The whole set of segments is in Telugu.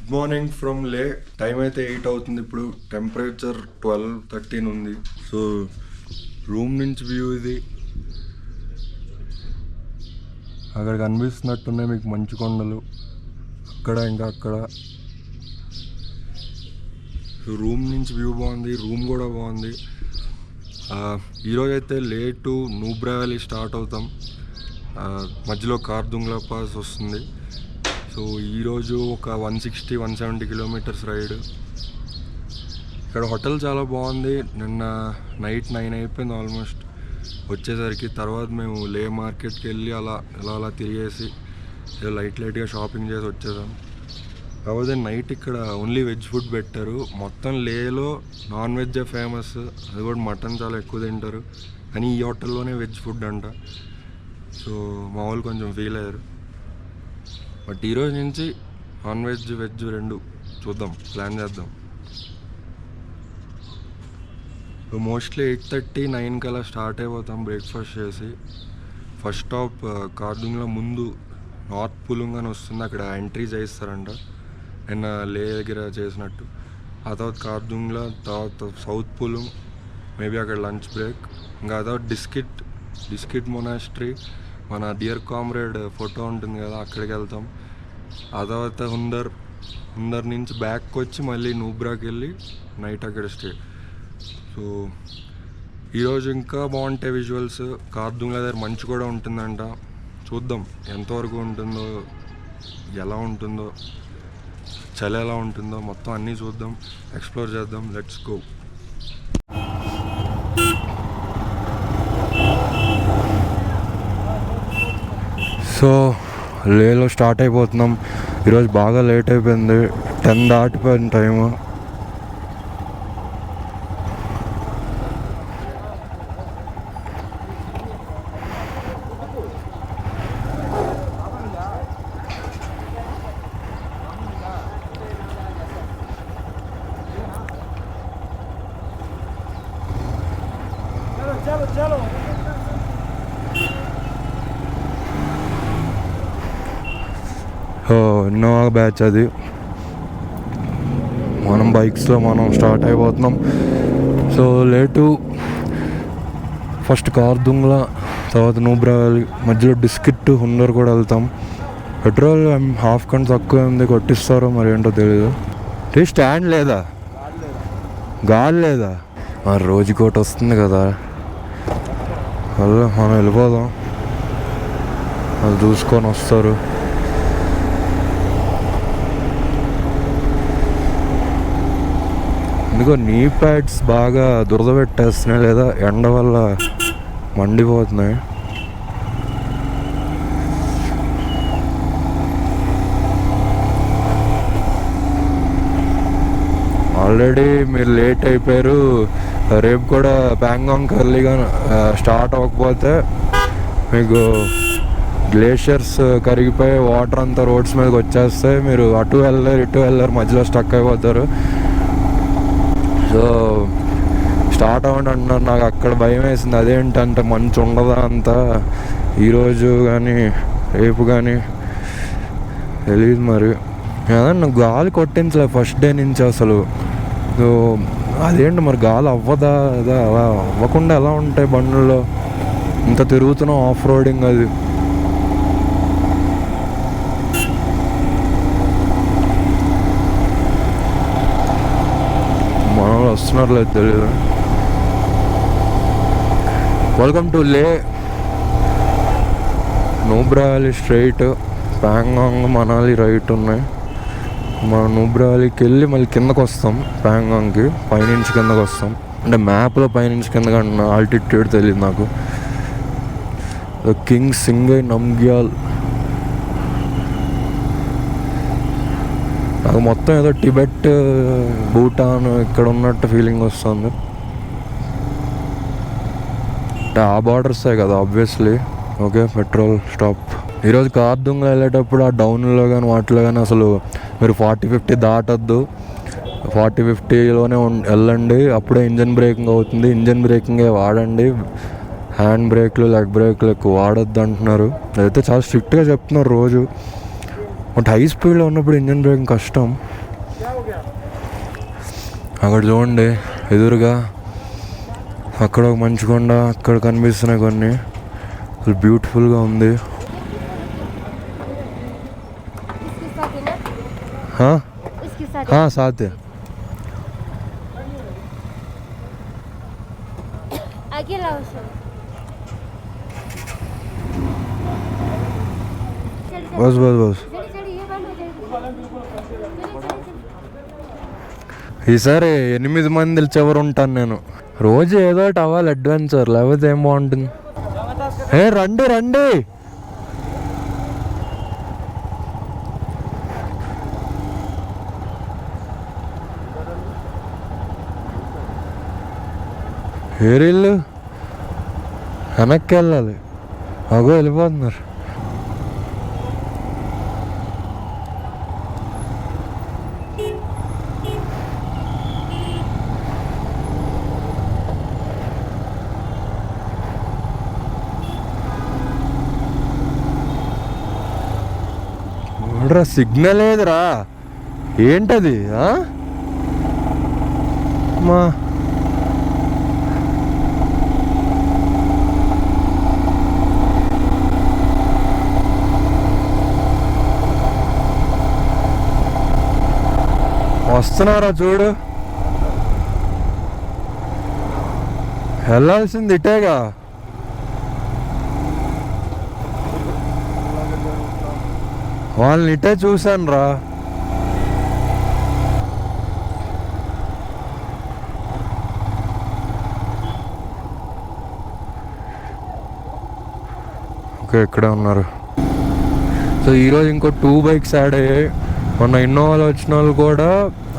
గుడ్ మార్నింగ్ ఫ్రమ్ లే. టైం అయితే 8 అవుతుంది. ఇప్పుడు టెంపరేచర్ 12-13 ఉంది. సో రూమ్ నుంచి వ్యూ ఇది. అక్కడ కనిపిస్తున్నట్టున్నాయి మీకు మంచు కొండలు, అక్కడ ఇంకా అక్కడ. రూమ్ నుంచి వ్యూ బాగుంది, రూమ్ కూడా బాగుంది. ఈరోజు అయితే లే టు నూబ్రా వ్యాలీ స్టార్ట్ అవుతాం. మధ్యలో కార్దుంగ్లా పాస్ వస్తుంది. సో ఈరోజు ఒక 160-170 కిలోమీటర్స్ రైడ్. ఇక్కడ హోటల్ చాలా బాగుంది. నిన్న నైట్ 9 అయిపోయింది ఆల్మోస్ట్ వచ్చేసరికి. తర్వాత మేము లే మార్కెట్కి వెళ్ళి అలా తిరిగేసి లైట్గా షాపింగ్ చేసి వచ్చేసాం. కాకపోతే నైట్ ఇక్కడ ఓన్లీ వెజ్ ఫుడ్ పెట్టారు. మొత్తం లేలో నాన్ వెజ్ ఫేమస్, అది కూడా మటన్ చాలా ఎక్కువ తింటారు. కానీ ఈ హోటల్లోనే వెజ్ ఫుడ్ అంట. సో మా వాళ్ళు కొంచెం ఫీల్ అయ్యారు. బట్ ఈరోజు నుంచి నాన్ వెజ్ వెజ్ రెండు చూద్దాం, ప్లాన్ చేద్దాం. మోస్ట్లీ 8:30-9 కల్లా స్టార్ట్ అయిపోతాం బ్రేక్ఫాస్ట్ చేసి. ఫస్ట్ స్టాప్ కార్దుంగ్లా ముందు నార్త్ పులుంగ్ అని వస్తుంది, అక్కడ ఎంట్రీ చేయిస్తారంట నిన్న లే దగ్గర చేసినట్టు. ఆ తర్వాత కార్దుంగ్లా, తర్వాత సౌత్ పులుంగ్, మేబీ అక్కడ లంచ్ బ్రేక్. ఇంకా ఆ తర్వాత డిస్కిట్ మొనాస్ట్రీ, మన డియర్ కామ్రేడ్ ఫోటో ఉంటుంది కదా, అక్కడికి వెళ్తాం. ఆ తర్వాత హుందర్ నుంచి బ్యాక్ వచ్చి మళ్ళీ నూబ్రాకి వెళ్ళి నైట్ అక్కడ స్టే. సో ఈరోజు ఇంకా బాగుంటాయి విజువల్స్. కార్దుంగ్లా దగ్గర మంచు కూడా ఉంటుందంట. చూద్దాం ఎంతవరకు ఉంటుందో, ఎలా ఉంటుందో, చలి ఎలా ఉంటుందో, మొత్తం అన్నీ చూద్దాం, ఎక్స్ప్లోర్ చేద్దాం. Let's go. సో లేలో స్టార్ట్ అయిపోతున్నాం. ఈరోజు బాగా లేట్ అయిపోయింది, 10 దాటిపోయిన టైము. ఇన్నోవా బ్యాచ్ అది. మనం బైక్స్లో మనం స్టార్ట్ అయిపోతున్నాం. సో లేటు ఫస్ట్ కార్దుంగ్లా, తర్వాత నూబ్రా వ్యాలీ, మధ్యలో డిస్కిట్ హుందర్ కూడా వెళ్తాం. పెట్రోల్ హాఫ్ కన్ తక్కువ ఉంది, కొట్టిస్తారో మరి ఏంటో తెలియదు. స్టాండ్ లేదా, గాలి లేదా, రోజుకోటి వస్తుంది కదా. మనం వెళ్ళిపోదాం, అది చూసుకొని వస్తారు. ఎందుకో నీ ప్యాడ్స్ బాగా దురద పెట్టేస్తున్నాయి, లేదా ఎండ వల్ల మండిపోతున్నాయి. ఆల్రెడీ మీరు లేట్ అయిపోయారు. రేపు కూడా ప్యాంగాంగ్ ఎర్లీగా స్టార్ట్ అవ్వకపోతే మీకు గ్లేషియర్స్ కరిగిపోయి వాటర్ అంతా రోడ్స్ మీదకి వచ్చేస్తే మీరు అటు వెళ్ళారు మధ్యలో స్టక్ అయిపోతారు. సో స్టార్ట్ అవ్వండి అంటున్నారు. నాకు అక్కడ భయం వేసింది. అదేంటంటే మంచు ఉండదా అంతా ఈరోజు కానీ రేపు కానీ తెలియదు. మరి ఏదన్నా గాలి కొట్టించలే ఫస్ట్ డే నుంచి అసలు. సో అదేంటి మరి గాలి అవ్వదా, అదా అలా అవ్వకుండా ఎలా ఉంటాయి బండ్లలో, ఇంత తిరుగుతున్నాం ఆఫ్ రోడింగ్. అది మనలో వస్తున్నారు లేదు తెలియదు. వెల్కమ్ టు లే. Nubra valley straight, Pangong Manali right ఉన్నాయి. మనం నూబ్రా వ్యాలీకి వెళ్ళి మళ్ళీ కిందకు వస్తాం. ప్యాంగాంగ్కి పైనుంచి కిందకు వస్తాం. అంటే మ్యాప్లో పైనుంచి కిందకి అంటున్నా, ఆల్టిట్యూడ్ తెలియదు నాకు. కింగ్ సింగై నమ్గ్యాల్. నాకు మొత్తం ఏదో టిబెట్, భూటాన్ ఇక్కడ ఉన్నట్టు ఫీలింగ్ వస్తుంది. అంటే ఆ బార్డర్సే కదా ఆబ్వియస్లీ. Okay, petrol stop. ఈరోజు కార్దుంగ్లా వెళ్ళేటప్పుడు ఆ డౌన్లో కానీ వాటిలో కానీ అసలు మీరు 40-50 దాటద్దు. 40-50లోనే వెళ్ళండి, అప్పుడే ఇంజన్ బ్రేకింగ్ అవుతుంది. ఇంజన్ బ్రేకింగే వాడండి. హ్యాండ్ బ్రేక్లు లెగ్ బ్రేక్లు ఎక్కువ వాడొద్దు అంటున్నారు. అదైతే చాలా స్ట్రిక్ట్గా చెప్తున్నారు రోజు. బట్ హై స్పీడ్లో ఉన్నప్పుడు ఇంజన్ బ్రేకింగ్ కష్టం. అక్కడ చూడండి ఎదురుగా అక్కడ ఒక మంచు కొండ, అక్కడ కనిపిస్తున్నాయి కొన్ని. బ్యూటిఫుల్గా ఉంది. సాత్ బస్ బస్ బస్. ఈసారి 8 మంది చివరు ఉంటాను నేను. రోజు ఏదో ఒకటి అవ్వాలి అడ్వెంచర్, లేకపోతే ఏం బాగుంటుంది. రండి రండి. ఏరిల్లు వెనక్కి వెళ్ళాలి. అగో వెళ్ళిపోతున్నారు. సిగ్నల్ లేదురా, ఏంటది? మా వస్తున్నారా చూడు. వెళ్ళాల్సింది ఇటేగా. వాళ్ళని ఇటే చూశాను రా. ఓకే, ఇక్కడే ఉన్నారు. సో ఈరోజు ఇంకో 2 బైక్స్ యాడ్ అయ్యాయి. మొన్న ఇన్నోవాలో వచ్చిన వాళ్ళు కూడా,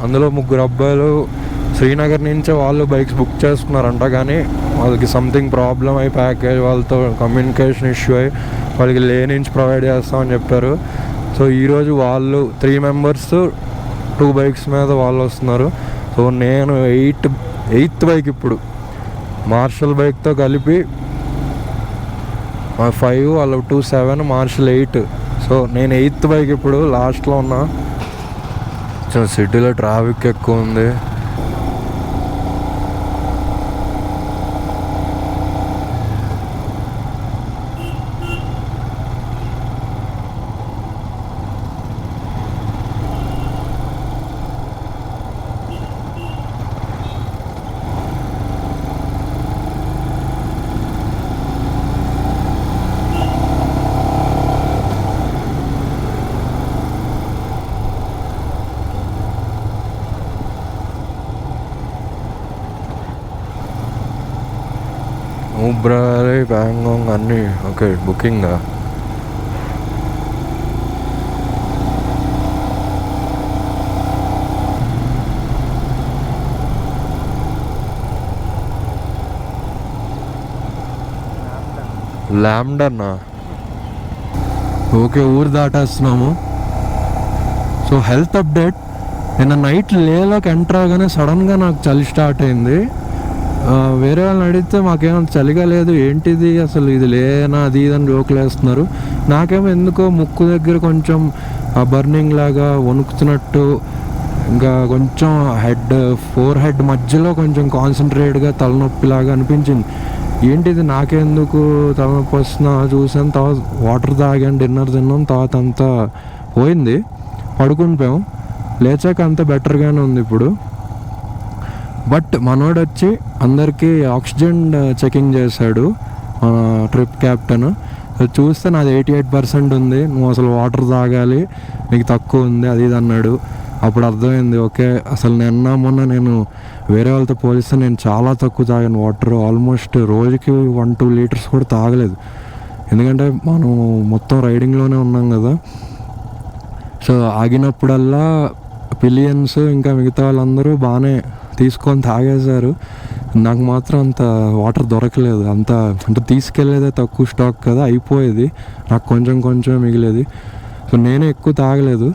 అందులో 3 అబ్బాయిలు శ్రీనగర్ నుంచే వాళ్ళు బైక్స్ బుక్ చేసుకున్నారంట. కానీ వాళ్ళకి సంథింగ్ ప్రాబ్లం అయ్యి ప్యాకేజ్ వాళ్ళతో కమ్యూనికేషన్ ఇష్యూ అయ్యి వాళ్ళకి లే నుంచి ప్రొవైడ్ చేస్తామని చెప్పారు. సో ఈరోజు వాళ్ళు 3 మెంబర్స్ 2 బైక్స్ మీద వాళ్ళు వస్తున్నారు. సో నేను 8th బైక్ ఇప్పుడు మార్షల్ బైక్తో కలిపి 5, వాళ్ళు 2 7, మార్షల్ 8. సో నేను 8th బైక్ ఇప్పుడు లాస్ట్లో ఉన్నా. సిటీలో ట్రాఫిక్ ఎక్కువ ఉంది. ఊబ్రాలే బ్యాంగాంగ్ అన్నీ ఓకే. బుకింగా? ల్యాంబ్డన్నా? ఓకే, ఊరు దాటేస్తున్నాము. So health update. నిన్న నైట్ లేలోకి ఎంటర్ అవగానే సడన్గా నాకు చలి స్టార్ట్ అయింది. వేరే వాళ్ళని అడిగితే మాకేమో చలిగా లేదు, ఏంటిది అసలు ఇది లేనా అది ఇది అని జోకులు వేస్తున్నారు. నాకేమో ఎందుకో ముక్కు దగ్గర కొంచెం బర్నింగ్ లాగా వణుకుతున్నట్టు, ఇంకా కొంచెం ఫోర్ హెడ్ మధ్యలో కొంచెం కాన్సన్ట్రేట్గా తలనొప్పిలాగా అనిపించింది. ఏంటిది నాకెందుకు తలనొప్పి వస్తున్నా చూసాను. తర్వాత వాటర్ తాగాను, డిన్నర్ తిన్నాం, తర్వాత అంతా పోయింది. పడుకుని పోయాం. లేచాక అంత బెటర్గానే ఉంది ఇప్పుడు. బట్ మనోడు వచ్చి అందరికీ ఆక్సిజన్ చెకింగ్ చేశాడు, మన ట్రిప్ క్యాప్టెన్. చూస్తే నాది 88% ఉంది, నువ్వు అసలు వాటర్ తాగాలి, నీకు తక్కువ ఉంది అది ఇది అన్నాడు. అప్పుడు అర్థమైంది, ఓకే అసలు మొన్న నేను వేరే వాళ్ళతో పోలిస్తే నేను చాలా తక్కువ తాగాను వాటర్. ఆల్మోస్ట్ రోజుకి 1-2 లీటర్స్ కూడా తాగలేదు. ఎందుకంటే మనం మొత్తం రైడింగ్లోనే ఉన్నాం కదా. సో ఆగినప్పుడల్లా పిలియన్స్ ఇంకా మిగతా వాళ్ళందరూ బాగానే తీసుకొని తాగేశారు. నాకు మాత్రం అంత వాటర్ దొరకలేదు. అంటే తీసుకెళ్ళేదే తక్కువ స్టాక్ కదా, అయిపోయేది. నాకు కొంచెం కొంచెం మిగిలేది. సో నేనే ఎక్కువ తాగలేదు,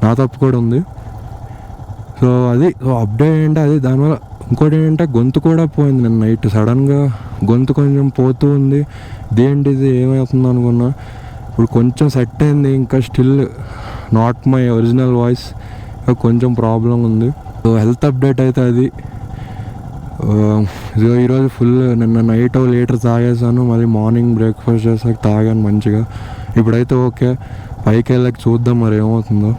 నా తప్పు కూడా ఉంది. సో అది అప్డేట్ ఏంటి అది. దానివల్ల ఇంకోటి ఏంటంటే గొంతు కూడా పోయింది. నిన్న నైట్ సడన్గా గొంతు కొంచెం పోతూ ఉంది. ఇదేంటిది ఏమవుతుంది అనుకున్నా. ఇప్పుడు కొంచెం సెట్ అయింది. ఇంకా still not my original voice, కొంచెం ప్రాబ్లం ఉంది. సో హెల్త్ అప్డేట్ అయితే అది. ఈరోజు ఫుల్ నిన్న నైట్ లీటర్ తాగేసాను, మళ్ళీ మార్నింగ్ బ్రేక్ఫాస్ట్ చేసాక తాగాను మంచిగా. ఇప్పుడైతే ఓకే, పైకి వెళ్ళక చూద్దాం మరి ఏమవుతుందో.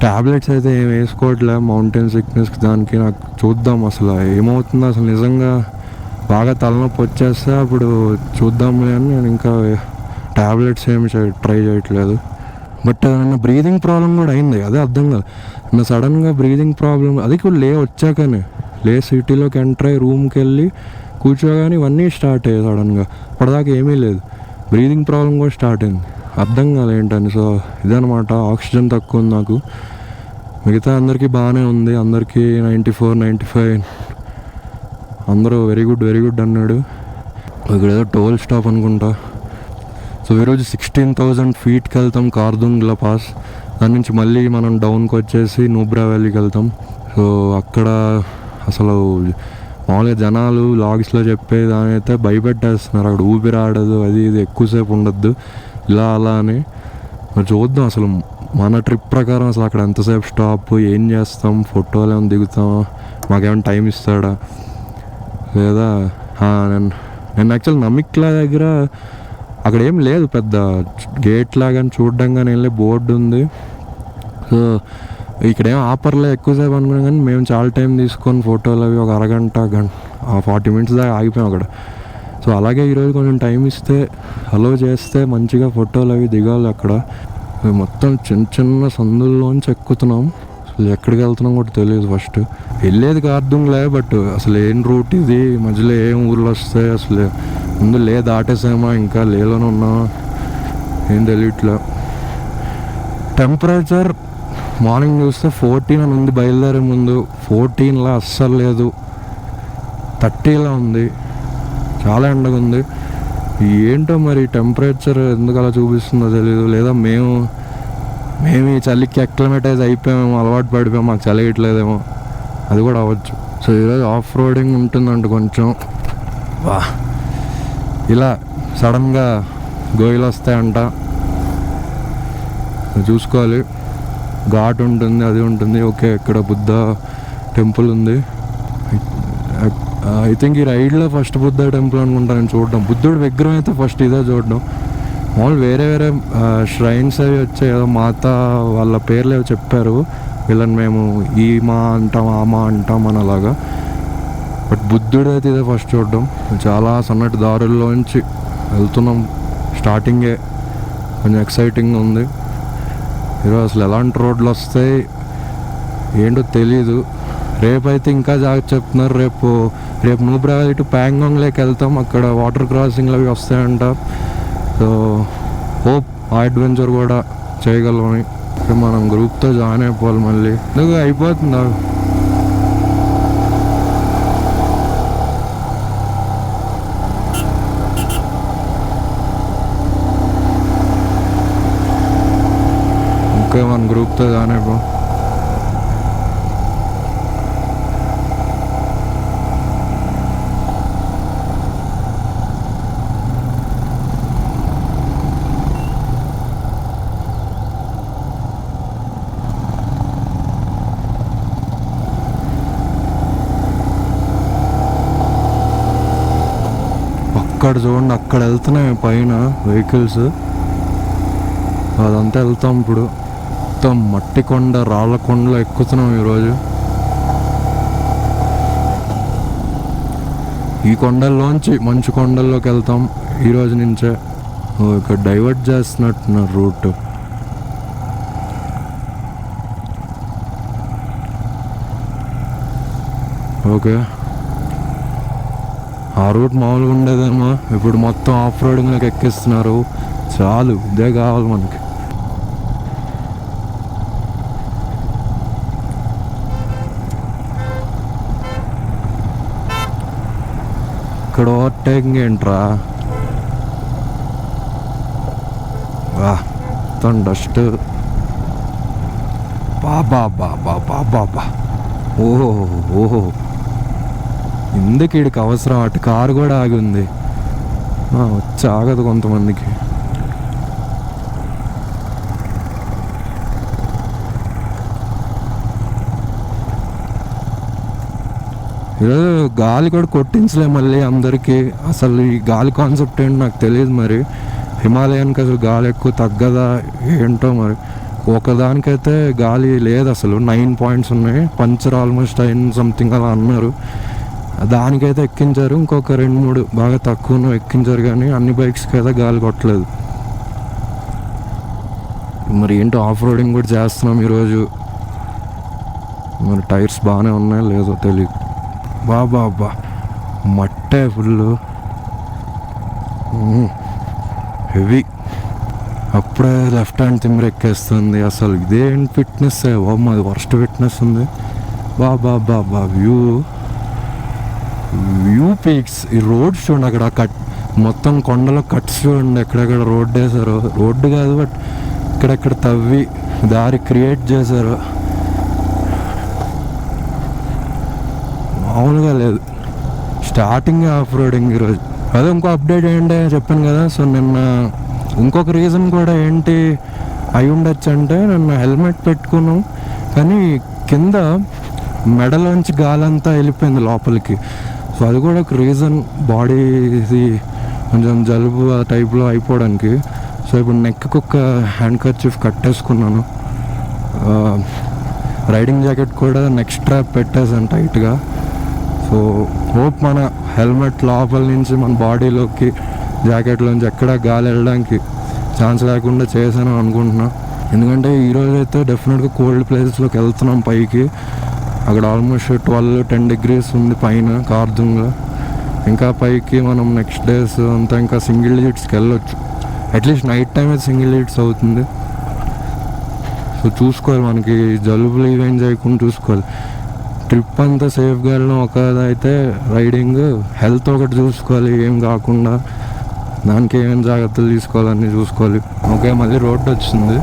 ట్యాబ్లెట్స్ అయితే ఏం వేసుకోవట్లే మౌంటైన్ సిక్నెస్కి, దానికి నాకు చూద్దాం అసలు ఏమవుతుందో. అసలు నిజంగా బాగా తలనొప్పి వచ్చేస్తే అప్పుడు చూద్దాంలే అని నేను ఇంకా ట్యాబ్లెట్స్ ఏమి ట్రై చేయట్లేదు. బట్ నన్ను బ్రీదింగ్ ప్రాబ్లం కూడా అయింది, అదే అర్థం కాదు. నా సడన్గా బ్రీదింగ్ ప్రాబ్లం అది కూడా వచ్చాకనే సిటీలోకి ఎంటర్ అయ్యి రూమ్కి వెళ్ళి కూర్చోగానే ఇవన్నీ స్టార్ట్ అయ్యాయి సడన్గా. అప్పటిదాకా ఏమీ లేదు, బ్రీదింగ్ ప్రాబ్లం కూడా స్టార్ట్ అయింది, అర్థం కాదు ఏంటని. సో ఇదనమాట, ఆక్సిజన్ తక్కువ ఉంది నాకు. మిగతా అందరికీ బాగానే ఉంది, అందరికీ 94, 95 అందరూ వెరీ గుడ్ అన్నాడు. ఇక్కడ ఏదో టోల్ స్టాప్ అనుకుంటా. సో ఈరోజు 16,000 ఫీట్కి వెళ్తాం కార్దుంగ్లా పాస్. దాని నుంచి మళ్ళీ మనం డౌన్కి వచ్చేసి నూబ్రా వ్యాలీకి వెళ్తాం. సో అక్కడ అసలు మామూలుగా జనాలు లాగ్స్లో చెప్పే దాని అయితే భయపెట్టేస్తున్నారు, అక్కడ ఊపిరాడదు, అది ఇది ఎక్కువసేపు ఉండద్దు ఇలా అలా అని. మరి చూద్దాం అసలు మన ట్రిప్ ప్రకారం అసలు అక్కడ ఎంతసేపు స్టాప్, ఏం చేస్తాం, ఫోటోలు ఏమైనా దిగుతామా, మాకేమైనా టైం ఇస్తాడా లేదా. నేను యాక్చువల్ నమిక్లా దగ్గర అక్కడ ఏం లేదు, పెద్ద గేట్ లాగా చూడడం కానీ వెళ్ళే బోర్డు ఉంది. సో ఇక్కడ ఏం ఆపర్లే ఎక్కువసేపు అనుకున్నాం, కానీ మేము చాలా టైం తీసుకొని ఫోటోలు అవి ఒక అరగంట 40 minutes దాకా ఆగిపోయాం అక్కడ. సో అలాగే ఈరోజు కొంచెం టైం ఇస్తే అలో చేస్తే మంచిగా ఫోటోలు అవి దిగాలి అక్కడ. మొత్తం చిన్న సందుల్లోంచి ఎక్కుతున్నాం, అసలు ఎక్కడికి వెళ్తున్నాం కూడా తెలియదు. ఫస్ట్ వెళ్ళేది కార్దుంగ్లే, బట్ అసలు ఏం రూట్ ఇది, మధ్యలో ఏం ఊర్లు వస్తాయి, అసలు ముందు దాటేసామా ఇంకా లేలోనే ఉన్నామా ఏం తెలియట్లే. టెంపరేచర్ మార్నింగ్ చూస్తే 14 అని ఉంది, బయలుదేరే ముందు 14లా అస్సలు లేదు, 30లా ఉంది, చాలా ఎండగా ఉంది. ఏంటో మరి టెంపరేచర్ ఎందుకు అలా చూపిస్తుందో తెలియదు. లేదా మేము ఈ చలికి అక్లమేటైజ్ అయిపోయామేమో, అలవాటు పడిపోయాము, మాకు చలి ఇట్లేదేమో, అది కూడా అవ్వచ్చు. సో ఈరోజు ఆఫ్ రోడింగ్ ఉంటుందంట కొంచెం. వా ఇలా సడన్గా గోయిలు వస్తాయంట, చూసుకోవాలి. ఘాట్ ఉంటుంది, అది ఉంటుంది. ఓకే, ఇక్కడ బుద్ధ టెంపుల్ ఉంది. ఐ థింక్ ఈ రైడ్లో ఫస్ట్ బుద్ధ టెంపుల్ అనుకుంటాను నేను చూడడం. బుద్ధుడు విగ్రహం అయితే ఫస్ట్ ఇదే చూడడం. మామూలు వేరే ష్రైన్స్ అవి వచ్చాయి ఏదో మాత వాళ్ళ పేర్లు ఏవో చెప్పారు, వీళ్ళని మేము ఈ మా అంటాం ఆ మా అంటాం అని అలాగా. బట్ బుద్ధుడు అయితే ఇదే ఫస్ట్ చూడడం. చాలా సన్నటి దారుల్లోంచి వెళ్తున్నాం, స్టార్టింగే కొంచెం ఎక్సైటింగ్గా ఉంది. ఈరోజు అసలు ఎలాంటి రోడ్లు వస్తాయి ఏంటో తెలీదు. రేపైతే ఇంకా జాగ్రత్త చెప్తున్నారు. రేపు నూబ్రా ఇటు ప్యాంగాంగ్లోకి వెళ్తాం, అక్కడ వాటర్ క్రాసింగ్లు అవి వస్తాయంట. సో హోప్ ఆ అడ్వెంచర్ కూడా చేయగలమని. మనం గ్రూప్తో జాయిన్ అయిపోవాలి మళ్ళీ. ఎందుకు అయిపోతుందా మన గ్రూప్తో జాయిన్ అయిపో. అక్కడ చూడండి, అక్కడ వెళ్తున్నాయి పైన వెహికల్స్, అదంతా వెళ్తాం. ఇప్పుడు మొత్తం మట్టి కొండ రాళ్ళ కొండలో ఎక్కుతున్నాం ఈరోజు. ఈ కొండల్లోంచి మంచు కొండల్లోకి వెళ్తాం ఈరోజు నుంచే. ఇక్కడ డైవర్ట్ చేస్తున్నట్టున్నారు రూట్. ఓకే, ఆ రూట్ మామూలుగా ఉండేదేమో, ఇప్పుడు మొత్తం ఆఫ్ రోడింగ్లోకి ఎక్కిస్తున్నారు. చాలు, ఇదే కావాలి మనకి. ఇక్కడ ఓవర్టేకింగ్ ఏంట్రా, మొత్తం డస్ట్. బాబా ఓహో, ఎందుకు వీడికి అవసరం, అటు కారు కూడా ఆగి ఉంది. వచ్చి ఆగదు కొంతమందికి. ఈరోజు గాలి కూడా కొట్టించలే మళ్ళీ అందరికీ. అసలు ఈ గాలి కాన్సెప్ట్ ఏంటి నాకు తెలియదు. మరి హిమాలయానికి అసలు గాలి ఎక్కువ తగ్గదా ఏంటో. మరి ఒకదానికైతే గాలి లేదు అసలు. 9 పాయింట్స్ ఉన్నాయి, పంచర్ ఆల్మోస్ట్ అయిన సంథింగ్ అలా అన్నారు. దానికైతే ఎక్కించారు. ఇంకొక 2-3 బాగా తక్కువ ఎక్కించారు, కానీ అన్ని బైక్స్కి అయితే గాలి కొట్టలేదు. మరి ఏంటో ఆఫ్ రోడింగ్ కూడా చేస్తున్నాం ఈరోజు. మరి టైర్స్ బాగానే ఉన్నాయో లేదో తెలియదు. బాబా మట్టే ఫుల్ హెవీ. అప్పుడే లెఫ్ట్ హ్యాండ్ తిమ్మిరి ఎక్కేస్తుంది. అసలు ఇదేం ఫిట్నెస్, మాది వర్స్ట్ ఫిట్నెస్ ఉంది. బాబా వ్యూ పీక్స్. ఈ రోడ్ చూడండి, అక్కడ కట్ మొత్తం కొండలో కట్స్ చూడండి, ఎక్కడెక్కడ రోడ్ వేసారు. రోడ్డు కాదు బట్ ఇక్కడెక్కడ తవ్వి దారి క్రియేట్ చేశారు. మామూలుగా లేదు. స్టార్టింగ్ ఆఫ్ రోడింగ్ ఈరోజు. అదే ఇంకో అప్డేట్ ఏంటి చెప్పాను కదా. సో నిన్న ఇంకొక రీజన్ కూడా ఏంటి అయి ఉండొచ్చు అంటే, నిన్న హెల్మెట్ పెట్టుకున్నాం కానీ కింద మెడలోంచి గాలంతా వెళ్ళిపోయింది లోపలికి. సో అది కూడా ఒక రీజన్, బాడీది కొంచెం జలుబు ఆ టైప్లో అయిపోవడానికి. సో ఇప్పుడు నెక్కి ఒక హ్యాండ్ కర్చీఫ్ కట్టేసుకున్నాను. రైడింగ్ జాకెట్ కూడా నెక్ స్ట్రాప్ పెట్టేసాను టైట్గా. సో హోప్ మన హెల్మెట్ లోపల నుంచి మన బాడీలోకి జాకెట్లోంచి ఎక్కడ గాలి వెళ్ళడానికి ఛాన్స్ లేకుండా చేశాను అనుకుంటున్నా. ఎందుకంటే ఈరోజు అయితే డెఫినెట్గా కోల్డ్ ప్లేసెస్లోకి వెళ్తున్నాం పైకి. అక్కడ ఆల్మోస్ట్ 12-10 degrees ఉంది పైన కార్దుంగ్లో. ఇంకా పైకి మనం నెక్స్ట్ డేస్ అంతా ఇంకా సింగిల్ డిజిట్స్కి వెళ్ళొచ్చు. అట్లీస్ట్ నైట్ టైం అయితే సింగిల్ డిజిట్స్ అవుతుంది. సో చూసుకోవాలి, మనకి జలుబులు ఇవేం చేయకుండా చూసుకోవాలి. ట్రిప్ అంతా సేఫ్గా వెళ్ళడం ఒకదైతే, రైడింగ్ హెల్త్ ఒకటి చూసుకోవాలి, ఏం కాకుండా దానికి ఏమేమి జాగ్రత్తలు తీసుకోవాలన్నీ చూసుకోవాలి. ఓకే, మళ్ళీ రోడ్డు వచ్చింది.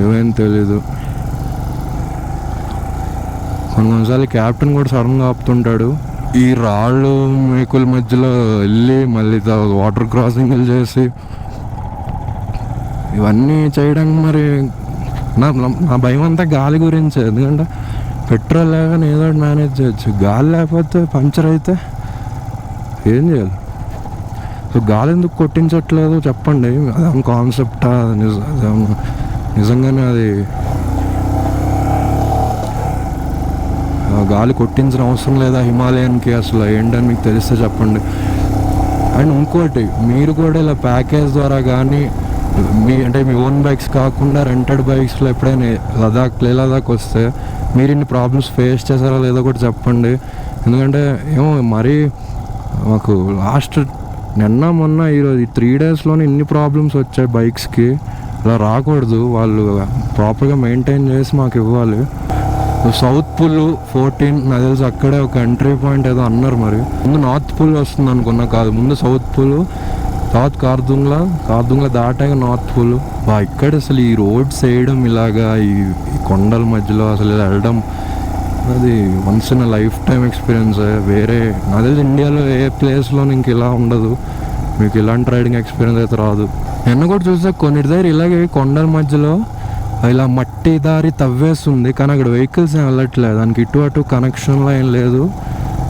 ఏమేం తెలీదు. కొన్నిసార్లు క్యాప్టెన్ కూడా సడన్గా ఆపుతుంటాడు. ఈ రాళ్ళు మేకుల మధ్యలో వెళ్ళి మళ్ళీ వాటర్ క్రాసింగ్లు చేసి ఇవన్నీ చేయడానికి మరి నా భయం అంతా గాలి గురించి. ఎందుకంటే పెట్రోల్ లేకపోతే ఏదో మేనేజ్ చేయొచ్చు, గాలి లేకపోతే పంచర్ అయితే ఏం చేయాలి? సో గాలి ఎందుకు కొట్టించట్లేదు చెప్పండి. అదేమన్నా కాన్సెప్టా? నిజంగానే అది గాలి కొట్టించిన అవసరం లేదా హిమాలయన్కి? అసలు ఏంటని మీకు తెలిస్తే చెప్పండి. అండ్ ఇంకోటి, మీరు కూడా ఇలా ప్యాకేజ్ ద్వారా కానీ మీ ఓన్ బైక్స్ కాకుండా రెంటెడ్ బైక్స్లో ఎప్పుడైనా లదాఖ్ వస్తే మీరు ఇన్ని ప్రాబ్లమ్స్ ఫేస్ చేశారో లేదో కూడా చెప్పండి. ఎందుకంటే ఏమో మరీ మాకు లాస్ట్ మొన్న ఈరోజు 3 daysలోనే ఇన్ని ప్రాబ్లమ్స్ వచ్చాయి బైక్స్కి. అలా రాకూడదు, వాళ్ళు ప్రాపర్గా మెయింటైన్ చేసి మాకు ఇవ్వాలి. సౌత్ పూల్ 14 నాకు తెలిసి అక్కడే ఒక ఎంట్రీ పాయింట్ ఏదో అన్నారు. మరి ముందు నార్త్ పూల్ వస్తుంది అనుకున్నా, కాదు, ముందు సౌత్ పూల్, తర్వాత కార్దుంగ్లా దాటాక నార్త్ పూల్. ఇక్కడ అసలు ఈ రోడ్స్ వేయడం ఇలాగా ఈ కొండల మధ్యలో అసలు ఇలా వెళ్ళడం, అది once in life time experience. వేరే నాకు తెలిసి ఇండియాలో ఏ ప్లేస్లో ఇంక ఇలా ఉండదు. మీకు ఇలాంటి రైడింగ్ ఎక్స్పీరియన్స్ అయితే రాదు. నిన్న కూడా చూస్తే కొన్ని దగ్గర ఇలాగే కొండల మధ్యలో ఇలా మట్టి దారి తవ్వేస్తుంది, కానీ అక్కడ వెహికల్స్ ఏం వెళ్ళట్లేదు. దానికి ఇటు అటు కనెక్షన్లో ఏం లేదు.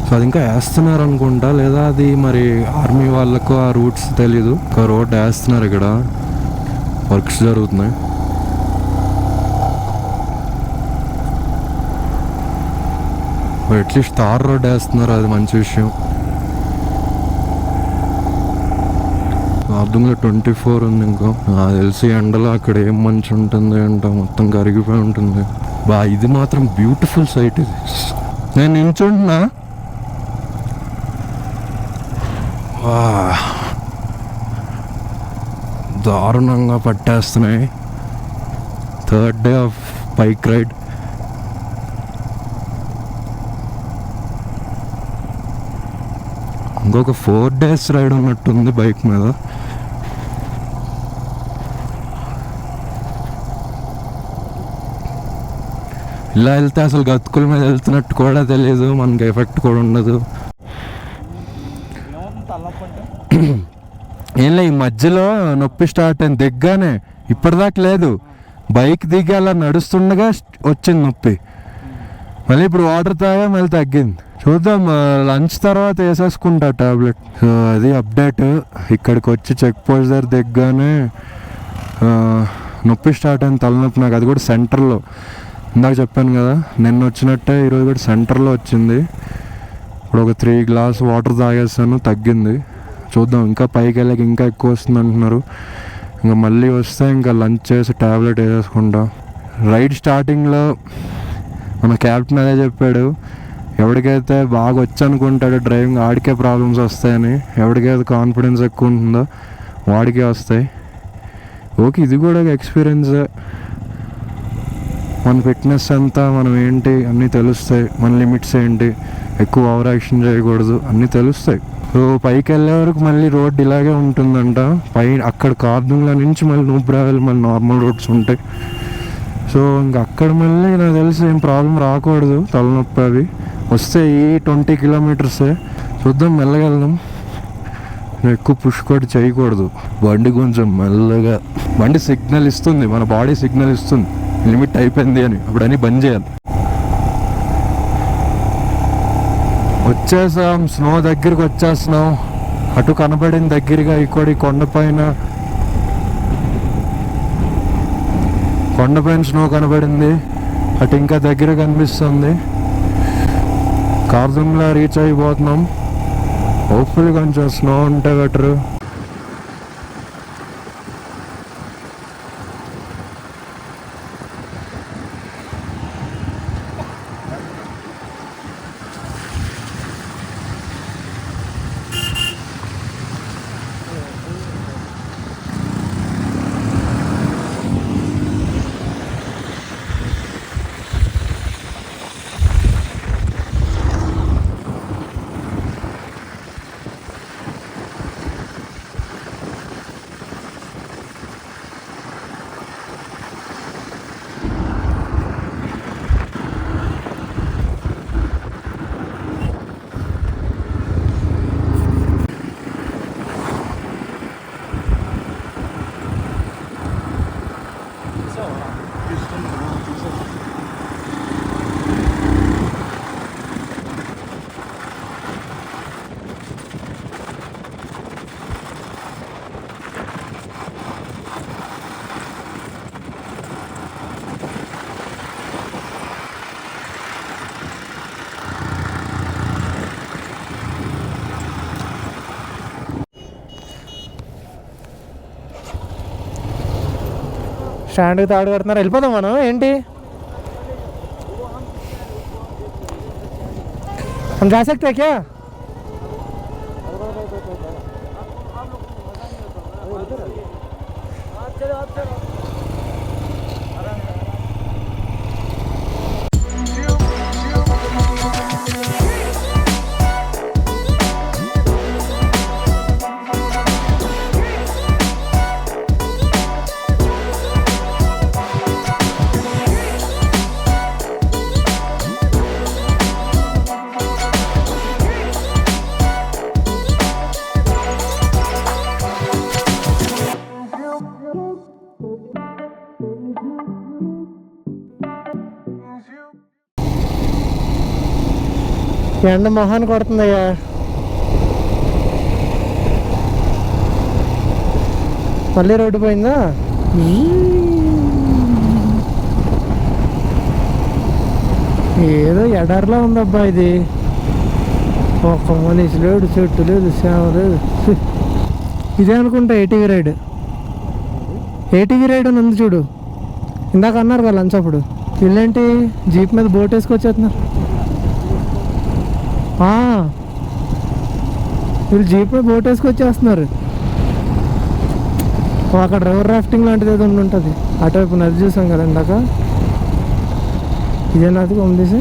సో అది ఇంకా వేస్తున్నారు అనుకుంటా, లేదా అది మరి ఆర్మీ వాళ్ళకు ఆ రూట్స్ తెలీదు. ఒక రోడ్ వేస్తున్నారు, ఇక్కడ వర్క్స్ జరుగుతున్నాయి. అట్లీస్ట్ తార్ రోడ్ వేస్తున్నారు, అది మంచి విషయం. కార్దుంగ్లో 24 ఉంది. ఇంకో నాకు తెలిసి ఎండలో అక్కడ ఏం మంచి ఉంటుంది అంట, మొత్తం కరిగిపోయి ఉంటుంది. ఇది మాత్రం బ్యూటిఫుల్ సైట్ ఇది. నేను నించుంటున్నా, దారుణంగా పట్టేస్తున్నాయి. 3rd day of bike ride. ఇంకొక 4 days రైడ్ ఉన్నట్టుంది బైక్ మీద. ఇలా వెళ్తే అసలు గతుకుల మీద వెళ్తున్నట్టు కూడా తెలియదు, మనకి ఎఫెక్ట్ కూడా ఉండదు. ఏం లే, ఈ మధ్యలో నొప్పి స్టార్ట్ అయింది దిగ్గానే, ఇప్పటిదాకా లేదు. బైక్ దిగి అలా నడుస్తుండగా వచ్చింది నొప్పి. మళ్ళీ ఇప్పుడు వాటర్ తాగా మళ్ళీ తగ్గింది. చూద్దాం, లంచ్ తర్వాత వేసేసుకుంటా టాబ్లెట్. సో అది అప్డేట్. ఇక్కడికి వచ్చి చెక్ పోస్ట్ దగ్గర దిగ్గానే నొప్పి స్టార్ట్ అయింది, తలనొప్పి. నాకు అది కూడా సెంటర్లో, ఇందాక చెప్పాను కదా నిన్న వచ్చినట్టే ఈరోజు కూడా సెంటర్లో వచ్చింది. ఇప్పుడు ఒక 3 గ్లాస్ వాటర్ తాగేస్తాను, తగ్గింది. చూద్దాం, ఇంకా పైకి వెళ్ళాక ఇంకా ఎక్కువ వస్తుంది అంటున్నారు. ఇంకా మళ్ళీ వస్తే ఇంకా లంచ్ చేసి ట్యాబ్లెట్ వేసేసుకుంటాం. రైడ్ స్టార్టింగ్లో మన క్యాప్టెన్ అదే చెప్పాడు, ఎవరికైతే బాగా వచ్చి అనుకుంటాడో డ్రైవింగ్ ఆడికే ప్రాబ్లమ్స్ వస్తాయని, ఎవరికైతే కాన్ఫిడెన్స్ ఎక్కువ ఉంటుందో వాడికే వస్తాయి. ఓకే, ఇది కూడా ఒక ఎక్స్పీరియన్సే. మన ఫిట్నెస్ అంతా, మనం ఏంటి అన్నీ తెలుస్తాయి, మన లిమిట్స్ ఏంటి, ఎక్కువ ఓవర్ యాక్షన్ చేయకూడదు, అన్నీ తెలుస్తాయి. సో పైకి వెళ్ళే వరకు మళ్ళీ రోడ్ ఇలాగే ఉంటుందంట. అక్కడ కార్దుంగ్లా నుంచి మళ్ళీ నూబ్రావెల్ మళ్ళీ నార్మల్ రోడ్స్ ఉంటాయి. సో ఇంకా అక్కడ మళ్ళీ నాకు తెలిసి ఏం ప్రాబ్లం రాకూడదు. తలనొప్పి అవి వస్తే ఈ 20 కిలోమీటర్సే. చూద్దాం, మెల్లగా వెళ్దాం. ఎక్కువ పుష్ కూడా చేయకూడదు. బండి కొంచెం మెల్లగా, బండి సిగ్నల్ ఇస్తుంది, మన బాడీ సిగ్నల్ ఇస్తుంది లిమిట్ అయిపోయింది అని, అప్పుడు అని బంద్ చేయాలి. వచ్చేసాం, స్నో దగ్గరికి వచ్చేస్తున్నాం. అటు కనపడింది దగ్గరగా, ఇక్కడ కొండపైన స్నో కనపడింది. అటు ఇంకా దగ్గర కనిపిస్తుంది. కార్దుంగ్లా రీచ్ అయిపోతున్నాం. హోప్ఫుల్లీ కొంచెం స్నో ఉంటే బెటరు. స్టాండ్కి తాడు కడుతున్నారు, వెళ్ళిపోదాం మనం. ఏంటి हम जा सकते हैं क्या? ఎండ మొహాన్ని కొడుతుందయ్యా. మళ్ళీ రోడ్డు పోయిందా? ఏదో ఎడారిలో ఉందబ్బా ఇది. ఒక్క మనిషి లేడు, చెట్టు లేదు, సేవ లేదు. ఇదే అనుకుంటా ఏటీవీ రైడ్. ఏటీవీ రైడ్ అని ఉంది చూడు, ఇందాక అన్నారు కదా లంచ్ అప్పుడు. వీళ్ళేంటి జీప్ మీద బోట్ వేసుకొచ్చేస్తున్నారు. వీళ్ళు జీప్ మీద బోట్ వేసుకొచ్చేస్తున్నారు. అక్కడ రివర్ రాఫ్టింగ్ లాంటిది ఏదో ఉంటుంది, అటువైపు నది చూసాం కదా ఇందాక. ఇదే నది పంపిసి,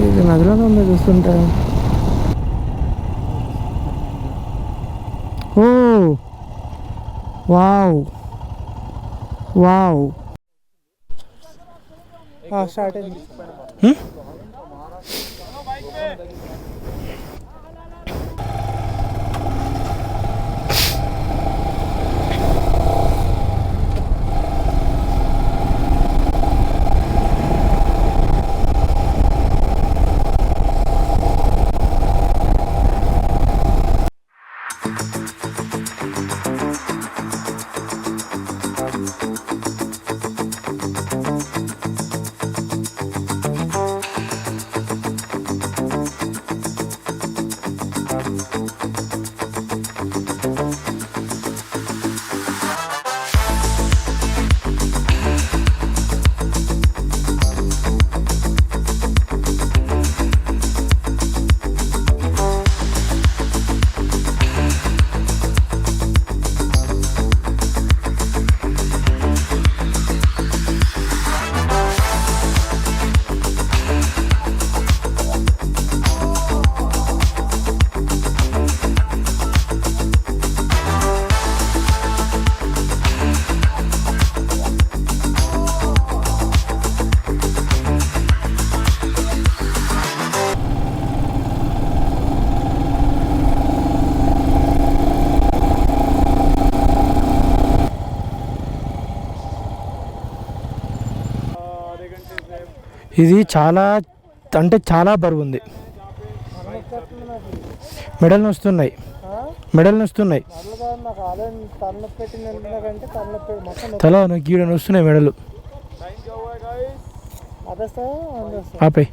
ఇది నదిలోనే ఉంది చూస్తుంటే. ఓ వావ్ వావ్. స్టార్ట్ అయింది. ఇది చాలా అంటే చాలా బరువు ఉంది. మెడల్ వస్తున్నాయి. తల గీడ వస్తున్నాయి మెడలు. ఆపే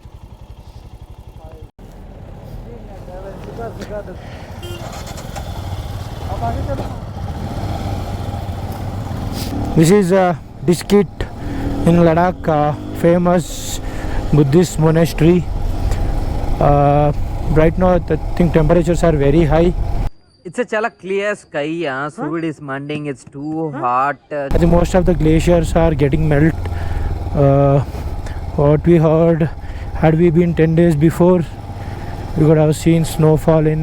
this is Diskit in Ladakh, famous Buddhist monastery. Right now I think temperatures are very high. It's a chala clear sky. Sud is mending. It's too hot. I think most of the glaciers are getting melt. What we heard, had we been 10 days before, we could have seen snowfall in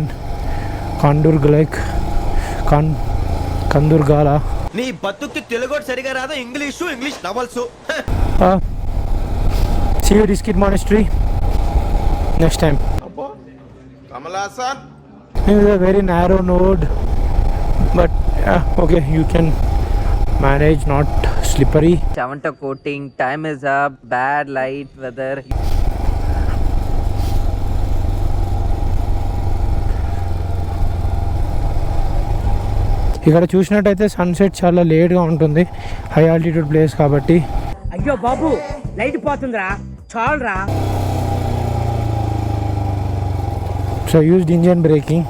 Kandurgala. నీ బతుక్కి తెలుగు సరిగా రాదు, English novels. See you Diskit Monastery next time. Kamalasan. It is a very narrow road, but okay, you can manage, not slippery. Chavanta coating. Time is up. Bad light weather. ఇక్కడ చూసినట్టయితే సన్సెట్ చాలా లేట్గా ఉంటుంది, హై ఆల్టిట్యూడ్ ప్లేస్ కాబట్టి. అయ్యో బాబు, లైట్ పోతుందిరా, చాలురా. So used engine braking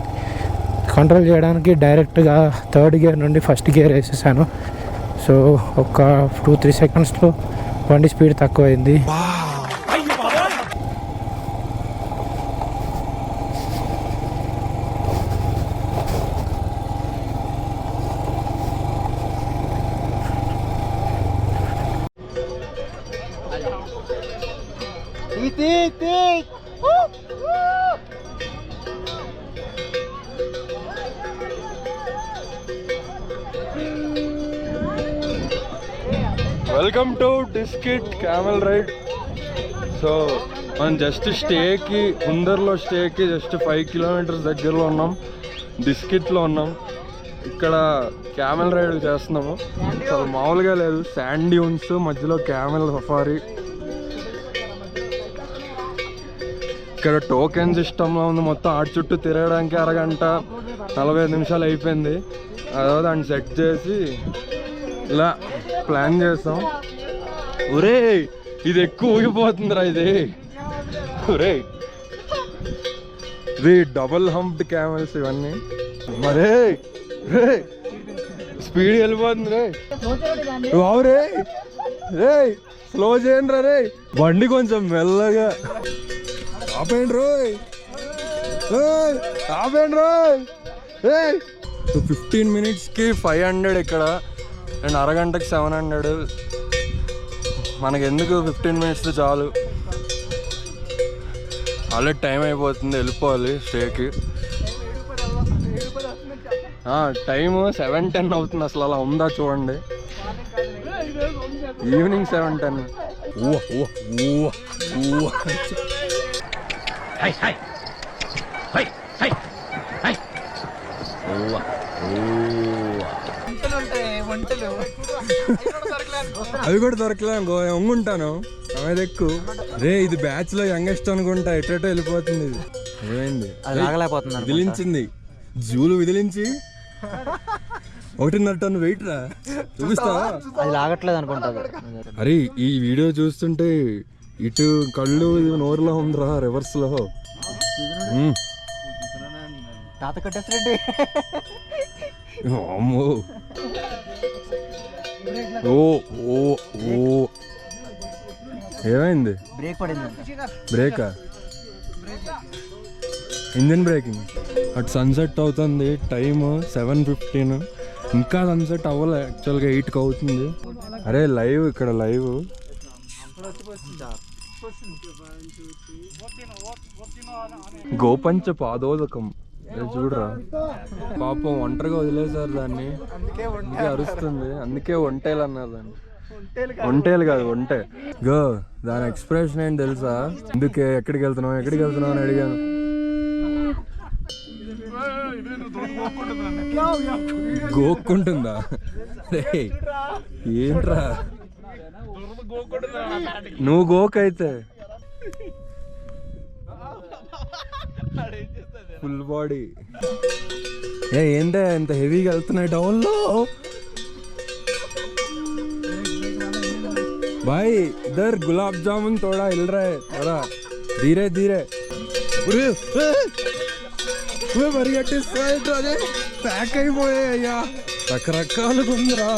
control చేయడానికి డైరెక్ట్గా థర్డ్ గేర్ నుండి ఫస్ట్ గేర్ వేసేసాను. సో ఒక 2-3 సెకండ్స్లో బండి స్పీడ్ తక్కువైంది. Welcome to Diskit camel ride. So మనం జస్ట్ స్టేకి హుందర్లో స్టేకి జస్ట్ 5 కిలోమీటర్స్ దగ్గరలో ఉన్నాం, డిస్కిట్లో ఉన్నాం. ఇక్కడ క్యామెల్ రైడ్ చేస్తున్నాము. అసలు మామూలుగా లేదు, శాండ్ డ్యూన్స్ మధ్యలో క్యామెల్ సఫారీ. ఇక్కడ టోకెన్ సిస్టంలో ఉంది. మొత్తం ఆడి చుట్టూ తిరగడానికి 1:45 నిమిషాలు అయిపోయింది. అదో దాన్ని సెట్ చేసి ఇలా ప్లాన్ చేస్తాం. ఒరే ఇది ఎక్కువ ఊగిపోతుందిరా ఇది. ఒరే ఇది డబుల్ హంప్డ్ క్యామెల్స్ ఇవన్నీ. మరే రే స్పీడ్ వెళ్ళిపోతుంది రే. రే రే స్లో చేయండి రే, బండి కొంచెం మెల్లగా ఆపేయండి రోయ్, ఆపేయండి రోయ్. 15 minutesకి 500 ఇక్కడ, అండ్ అరగంటకి 700. మనకి ఎందుకు 15 minutes చాలు. ఆల్రెడీ టైం అయిపోతుంది, వెళ్ళిపోవాలి స్టేకి. టైము 7:10 అవుతుంది. అసలు అలా ఉందా చూడండి. ఈవినింగ్ 7:10. అవి కూడా దొరకలే అనుకో ఒంగుంటాను ఆమె ఎక్కువ. రే ఇది బ్యాచ్ లో యంగెస్ట్ అనుకుంటా, ఎటో వెళ్ళిపోతుంది. ఇది ఏమైంది? విదిలించింది జూలు, విదిలించి 1.5 టన్ను వెయిట్ రా. చూపిస్తావా? అది లాగట్లేదు అనుకుంటా. అరే ఈ వీడియో చూస్తుంటే ఇటు కళ్ళు నోరులో ఉందిరా రివర్స్ లో. తాత కట్టేసిరెడ్డి. అమ్మో. ఓ ఓ ఓ ఏమైంది? బ్రేక్ పడింది. బ్రేకా? Engine braking. అటు సన్సెట్ అవుతుంది, టైమ్ 7:15. ఇంకా సన్సెట్ అవ్వలే, యాక్చువల్గా 8కి అవుతుంది. అరే లైవ్ ఇక్కడ లైవ్. గోపంచ పాదోదకం చూడరా. పాపం ఒంటరిగా వదిలేసారు దాన్ని, అందుకే అరుస్తుంది. అందుకే ఒంటేలు అన్నారు దాన్ని. ఒంటేలు కాదు ఒంటే. గో దాని ఎక్స్ప్రెషన్ ఏంటి తెలుసా? అందుకే ఎక్కడికి వెళ్తున్నావు అని అడిగాను. గోక్కుంటుందా? ఏంట్రా నువ్వు గోకైతే ఫుల్ బాడీ. ఏంటే ఇంత హెవీగా వెళ్తున్నాయి డౌన్ లో? भाई इधर गुलाब जामुन थोड़ा हिल रहा है, थोड़ा धीरे धीरे. ప్యాక్ అయిపోయాయ్యా, రకరకాలుగా ఉందిరా.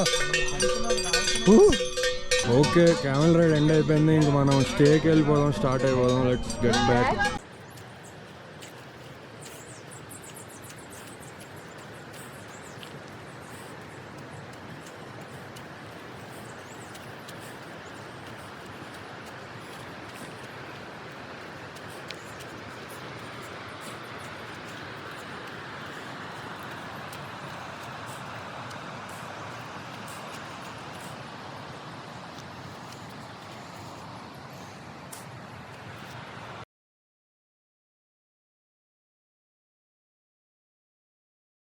ఓకే క్యామెల్ రైడ్ ఎండ్ అయిపోయింది. ఇంక మనం స్టేకి వెళ్ళిపోదాం, స్టార్ట్ అయిపోదాం. Let's get back.